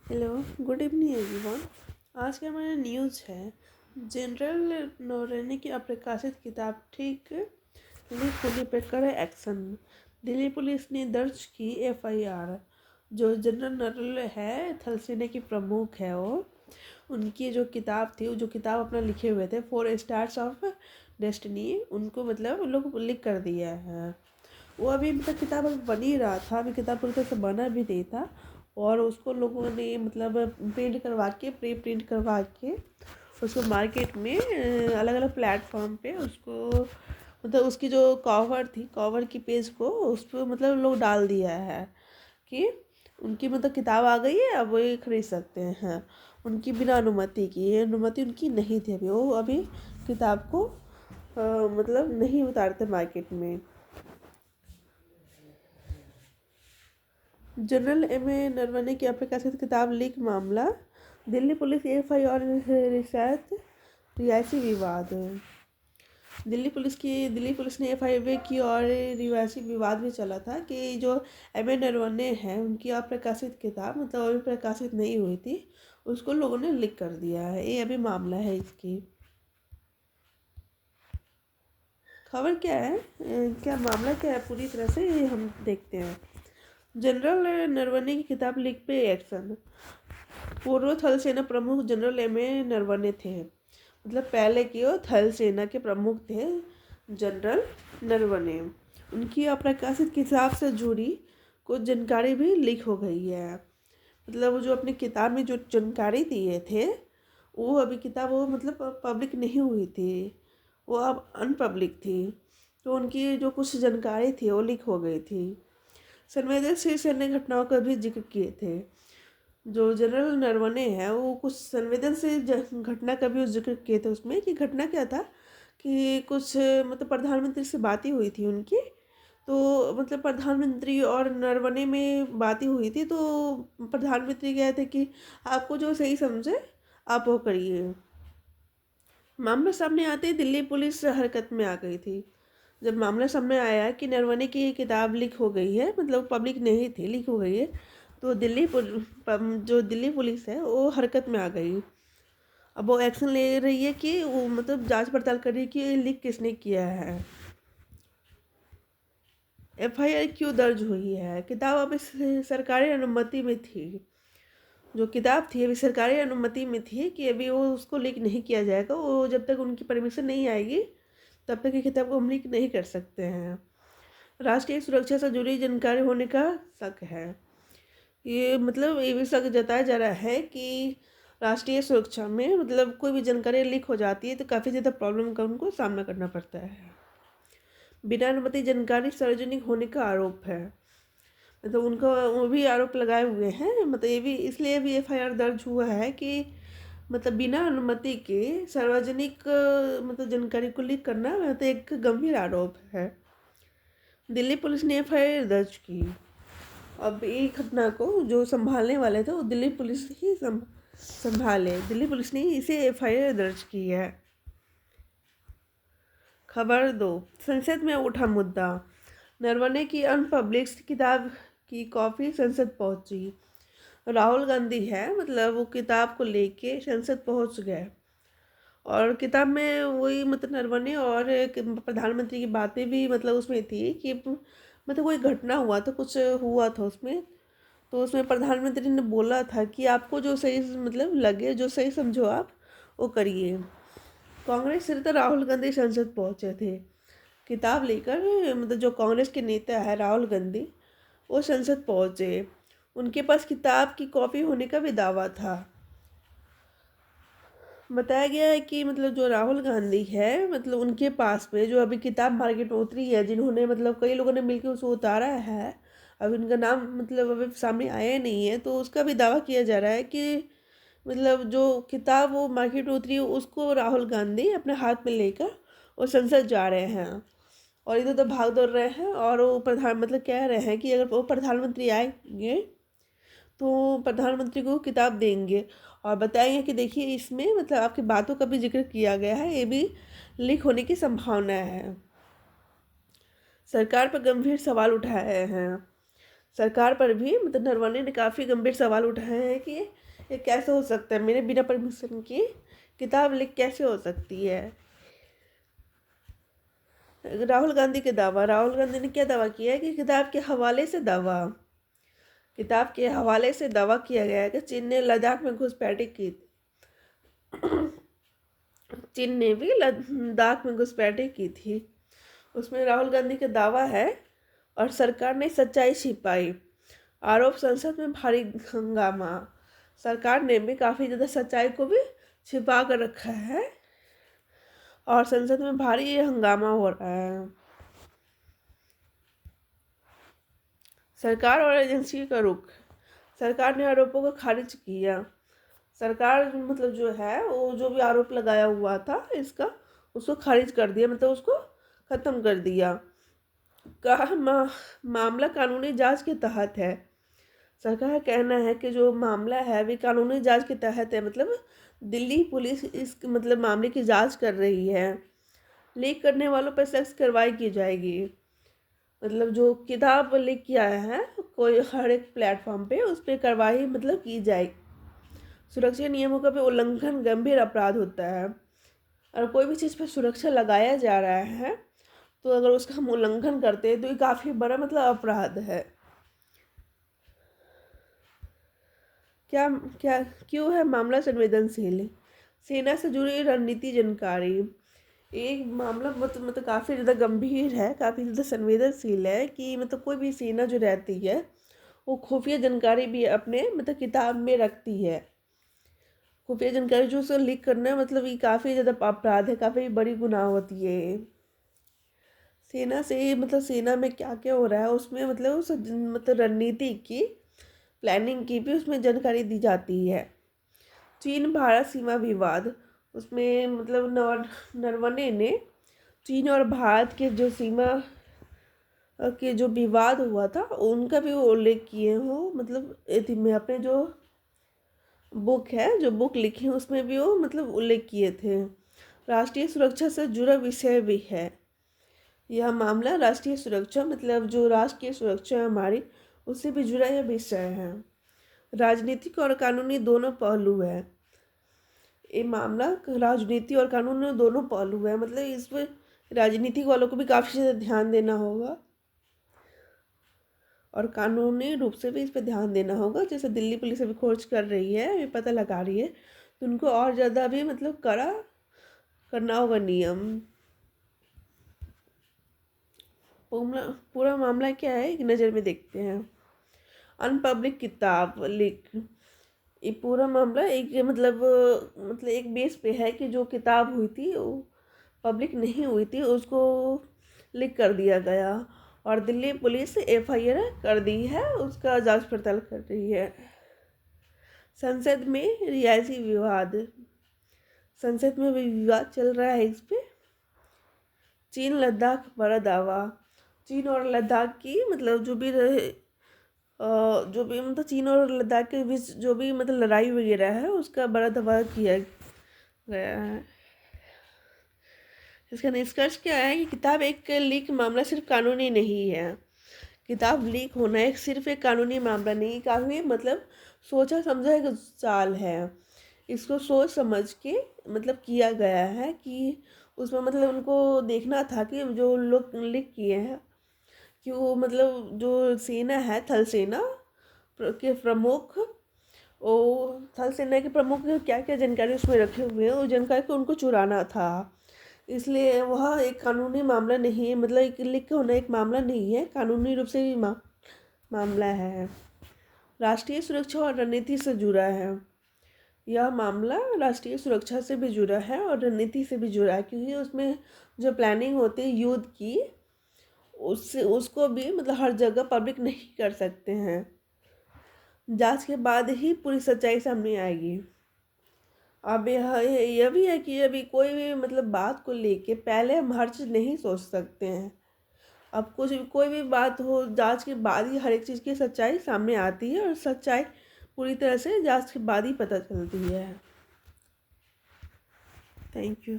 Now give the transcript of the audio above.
Hello, good evening everyone. आज का हमारा न्यूज़ है जनरल नौरेनी की अप्रकाशित किताब ठीक लीक होने पर कड़े एक्शन। दिल्ली पुलिस ने दर्ज की एफआईआर। जो जनरल नौरेनी है, थल सेना की प्रमुख है, वो उनकी जो किताब थी, जो किताब अपना लिखे हुए थे 4 स्टार्स ऑफ डेस्टिनी, उनको मतलब उन लोग लीक कर दिया है। वो अभी मतलब किताब अभी बन ही रहा था, अभी किताब पूरी तरह से बना भी नहीं था और उसको लोगों ने मतलब प्रिंट करवा के प्री प्रिंट करवा के उसको मार्केट में अलग अलग प्लेटफॉर्म पे उसको मतलब उसकी जो कवर थी, कवर की पेज को उस पर मतलब लोग डाल दिया है कि उनकी मतलब किताब आ गई है, अब वो ये खरीद सकते हैं। उनकी बिना अनुमति की, ये अनुमति उनकी नहीं थी। अभी वो अभी किताब को मतलब नहीं उतारते मार्केट में। जनरल एम ए नरवणे की अप्रकाशित किताब लीक मामला, दिल्ली पुलिस एफआईआर रिसायत रियासी विवाद। दिल्ली पुलिस ने एफआईआर की और रियासी विवाद में चला था कि जो एम ए नरवणे हैं, उनकी अप्रकाशित किताब मतलब अभी प्रकाशित नहीं हुई थी, उसको लोगों ने लीक कर दिया है। ये अभी मामला है इसकी। खबर क्या है, क्या मामला क्या है पूरी तरह से ये हम देखते हैं। जनरल नरवणे की किताब लीक पे एक्शन। पूर्व थल सेना प्रमुख जनरल एम ए नरवणे थे, मतलब पहले के वो थल सेना के प्रमुख थे जनरल नरवणे। उनकी अप्रकाशित किताब से जुड़ी कुछ जानकारी भी लीक हो गई है। मतलब वो जो अपनी किताब में जो जानकारी दिए थे, वो अभी किताब वो मतलब पब्लिक नहीं हुई थी, वो अब अनपब्लिक थी। तो उनकी जो कुछ जानकारी थी वो लीक हो गई थी। संवेदनशील सैन्य घटनाओं का भी जिक्र किए थे। जो जनरल नरवणे हैं, वो कुछ संवेदनशील घटना का भी जिक्र किए थे उसमें। कि घटना क्या था कि कुछ मतलब प्रधानमंत्री से बातें हुई थी उनकी। तो मतलब प्रधानमंत्री और नरवणे में बातें हुई थी, तो प्रधानमंत्री कहे थे कि आपको जो सही समझे आप वो करिए। मामला सामने आते ही दिल्ली पुलिस हरकत में आ गई थी। जब मामला सामने आया कि नरवणे की किताब लीक हो गई है, मतलब पब्लिक नहीं थी, लीक हो गई है, तो जो दिल्ली पुलिस है वो हरकत में आ गई। अब वो एक्शन ले रही है कि वो मतलब जांच पड़ताल कर रही है कि ये लीक किसने किया है। एफआईआर क्यों दर्ज हुई है? किताब अभी सरकारी अनुमति में थी। जो किताब थी अभी सरकारी अनुमति में थी कि अभी वो उसको लीक नहीं किया जाएगा। वो जब तक उनकी परमिशन नहीं आएगी तब तक ये किताब को हम लीक नहीं कर सकते हैं। राष्ट्रीय सुरक्षा से जुड़ी जानकारी होने का शक है। ये मतलब ये भी शक जताया जा रहा है कि राष्ट्रीय सुरक्षा में मतलब कोई भी जानकारी लीक हो जाती है तो काफ़ी ज़्यादा प्रॉब्लम का उनको सामना करना पड़ता है। बिना अनुमति जानकारी सार्वजनिक होने का आरोप है। मतलब उनका वो भी आरोप लगाए हुए हैं। मतलब ये भी इसलिए भी एफआईआर दर्ज हुआ है कि मतलब बिना अनुमति के सार्वजनिक मतलब जानकारी को लीक करना मतलब एक गंभीर आरोप है। दिल्ली पुलिस ने एफआईआर दर्ज की। अब ये घटना को जो संभालने वाले थे वो दिल्ली पुलिस ही संभाले। दिल्ली पुलिस ने इसे एफआईआर दर्ज की है। खबर 2, संसद में उठा मुद्दा। नरवणे की अनपब्लिश किताब की कॉपी संसद पहुंची। राहुल गांधी है, मतलब वो किताब को लेके संसद पहुंच गए और किताब में वही मतलब नरवणे और प्रधानमंत्री की बातें भी मतलब उसमें थी कि मतलब कोई घटना हुआ था, कुछ हुआ था उसमें। तो उसमें प्रधानमंत्री ने बोला था कि आपको जो सही मतलब लगे, जो सही समझो आप वो करिए। कांग्रेस से तो राहुल गांधी संसद पहुंचे थे किताब लेकर। मतलब जो कांग्रेस के नेता है राहुल गांधी, वो संसद पहुंचे। उनके पास किताब की कॉपी होने का भी दावा था। बताया गया है कि मतलब जो राहुल गांधी है, मतलब उनके पास में जो अभी किताब मार्केट में उतरी है, जिन्होंने मतलब कई लोगों ने मिलकर उसको उतारा है, अभी उनका नाम मतलब अभी सामने आया नहीं है, तो उसका भी दावा किया जा रहा है कि मतलब जो किताब वो मार्केट में उतरी उसको राहुल गांधी अपने हाथ में लेकर वो संसद जा रहे हैं और इधर उधर भाग दौड़ रहे हैं। और वो प्रधान मतलब कह रहे हैं कि अगर वो प्रधानमंत्री आएंगे तो प्रधानमंत्री को किताब देंगे और बताएंगे कि देखिए इसमें मतलब आपकी बातों का भी जिक्र किया गया है, ये भी लीक होने की संभावना है। सरकार पर गंभीर सवाल उठाए हैं। सरकार पर भी मतलब नरवणे ने काफ़ी गंभीर सवाल उठाए हैं कि ये कैसे हो सकता है, मेरे बिना परमिशन की किताब लीक कैसे हो सकती है। राहुल गांधी के दावा, राहुल गांधी ने क्या दावा किया है कि किताब के हवाले से दावा किया गया है कि चीन ने लद्दाख में घुसपैठी की चीन ने भी लद्दाख में घुसपैठी की थी। उसमें राहुल गांधी का दावा है और सरकार ने सच्चाई छिपाई। आरोप, संसद में भारी हंगामा। सरकार ने भी काफ़ी ज़्यादा सच्चाई को भी छिपा कर रखा है और संसद में भारी हंगामा हो रहा है। सरकार और एजेंसी का रुख। सरकार ने आरोपों को खारिज किया। सरकार मतलब जो है वो जो भी आरोप लगाया हुआ था इसका, उसको खारिज कर दिया, मतलब उसको ख़त्म कर दिया। कहा मामला कानूनी जांच के तहत है। सरकार का कहना है कि जो मामला है वे कानूनी जांच के तहत है, मतलब दिल्ली पुलिस इस मतलब मामले की जांच कर रही है। लीक करने वालों पर सख्त कार्रवाई की जाएगी। मतलब जो किताब लीक किया है कोई हर एक प्लेटफॉर्म पे, उस पर कार्रवाई मतलब की जाएगी। सुरक्षा नियमों का भी उल्लंघन गंभीर अपराध होता है। और कोई भी चीज़ पर सुरक्षा लगाया जा रहा है तो अगर उसका हम उल्लंघन करते हैं तो ये काफ़ी बड़ा मतलब अपराध है। क्या क्या क्यों है मामला संवेदनशील? सेना से जुड़ी रणनीति जानकारी। एक मामला मतलब काफ़ी ज़्यादा गंभीर है, काफ़ी ज़्यादा संवेदनशील है कि मतलब कोई भी सेना जो रहती है वो खुफिया जानकारी भी अपने मतलब किताब में रखती है। खुफिया जानकारी जो उसे लीक करना मतलब ये काफ़ी ज़्यादा अपराध है, काफ़ी बड़ी गुनाह होती है। सेना से मतलब सेना में क्या क्या हो रहा है उसमें मतलब उस मतलब रणनीति की प्लानिंग की भी उसमें जानकारी दी जाती है। चीन भारत सीमा विवाद। उसमें मतलब नरवणे ने चीन और भारत के जो सीमा के जो विवाद हुआ था उनका भी वो उल्लेख किए हो, मतलब में अपने जो बुक है, जो बुक लिखी है उसमें भी वो मतलब उल्लेख किए थे। राष्ट्रीय सुरक्षा से जुड़ा विषय भी है यह मामला। राष्ट्रीय सुरक्षा मतलब जो राष्ट्र की सुरक्षा है हमारी, उससे भी जुड़ा यह विषय है। राजनीतिक और कानूनी दोनों पहलू है। ये मामला राजनीति और कानूनी दोनों पहलू है, मतलब इस पर राजनीतिक वालों को भी काफ़ी ज़्यादा ध्यान देना होगा और कानूनी रूप से भी इस पर ध्यान देना होगा। जैसे दिल्ली पुलिस अभी खोज कर रही है, ये पता लगा रही है, तो उनको और ज़्यादा भी मतलब कड़ा करना होगा नियम। पूरा मामला क्या है एक नज़र में देखते हैं। अनपब्लिक किताब लीक। ये पूरा मामला एक मतलब एक बेस पे है कि जो किताब हुई थी वो पब्लिक नहीं हुई थी, उसको लीक कर दिया गया और दिल्ली पुलिस एफआईआर कर दी है, उसका जांच पड़ताल कर रही है। संसद में रियासी विवाद। संसद में भी विवाद चल रहा है इस पे। चीन लद्दाख बड़ा दावा। चीन और लद्दाख की मतलब जो भी मतलब चीन और लद्दाख के बीच जो भी मतलब लड़ाई वगैरह है उसका बड़ा दावा किया गया है। इसका निष्कर्ष क्या है कि किताब एक लीक मामला सिर्फ कानूनी नहीं है। किताब लीक होना एक सिर्फ एक कानूनी मामला नहीं, काफ़ी मतलब सोचा समझा एक चाल है। इसको सोच समझ के मतलब किया गया है कि उसमें मतलब उनको देखना था कि जो लोग लीक किए हैं कि वो मतलब जो सेना है, थल सेना के प्रमुख, वो थल सेना के प्रमुख क्या क्या जानकारी उसमें रखे हुए हैं, उस जानकारी को उनको चुराना था। इसलिए वह एक कानूनी मामला नहीं है, मतलब एक लीक होना एक मामला नहीं है, कानूनी रूप से भी मामला है। राष्ट्रीय सुरक्षा और रणनीति से जुड़ा है। यह मामला राष्ट्रीय सुरक्षा से भी जुड़ा है और रणनीति से भी जुड़ा है, क्योंकि उसमें जो प्लानिंग होती है युद्ध की उससे उसको भी मतलब हर जगह पब्लिक नहीं कर सकते हैं। जांच के बाद ही पूरी सच्चाई सामने आएगी। अब यह भी है कि अभी कोई भी मतलब बात को लेके पहले हम हर चीज़ नहीं सोच सकते हैं। अब कोई भी बात हो जांच के बाद ही हर एक चीज़ की सच्चाई सामने आती है और सच्चाई पूरी तरह से जांच के बाद ही पता चलती है। Thank you.